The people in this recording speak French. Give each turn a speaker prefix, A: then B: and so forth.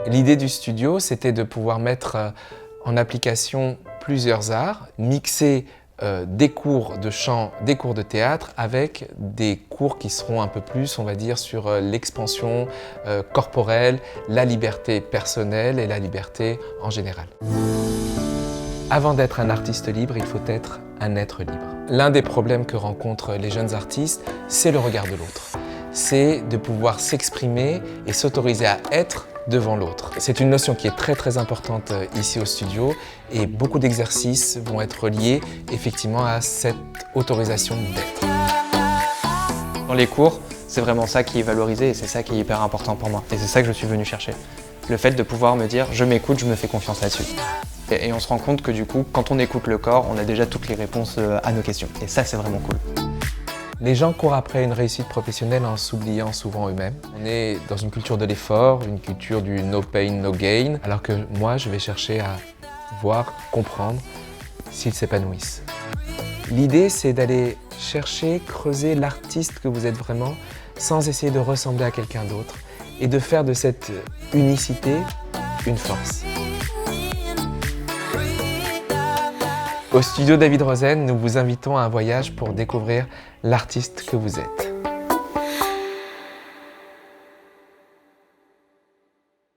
A: L'idée du studio, c'était de pouvoir mettre en application plusieurs arts, mixer des cours de chant, des cours de théâtre avec des cours qui seront un peu plus, on va dire, sur l'expansion corporelle, la liberté personnelle et la liberté en général. Avant d'être un artiste libre, il faut être un être libre. L'un des problèmes que rencontrent les jeunes artistes, c'est le regard de l'autre. C'est de pouvoir s'exprimer et s'autoriser à être devant l'autre. C'est une notion qui est très importante ici au studio et beaucoup d'exercices vont être liés effectivement à cette autorisation d'être.
B: Dans les cours, c'est vraiment ça qui est valorisé et c'est ça qui est hyper important pour moi. Et c'est ça que je suis venu chercher. Le fait de pouvoir me dire, je m'écoute, je me fais confiance là-dessus. Et on se rend compte que du coup, quand on écoute le corps, on a déjà toutes les réponses à nos questions. Et ça, c'est vraiment cool.
A: Les gens courent après une réussite professionnelle en s'oubliant souvent eux-mêmes. On est dans une culture de l'effort, une culture du no pain, no gain, alors que moi, je vais chercher à voir, comprendre s'ils s'épanouissent. L'idée, c'est d'aller chercher, creuser l'artiste que vous êtes vraiment, sans essayer de ressembler à quelqu'un d'autre, et de faire de cette unicité une force. Au studio David Rosen, nous vous invitons à un voyage pour découvrir l'artiste que vous êtes.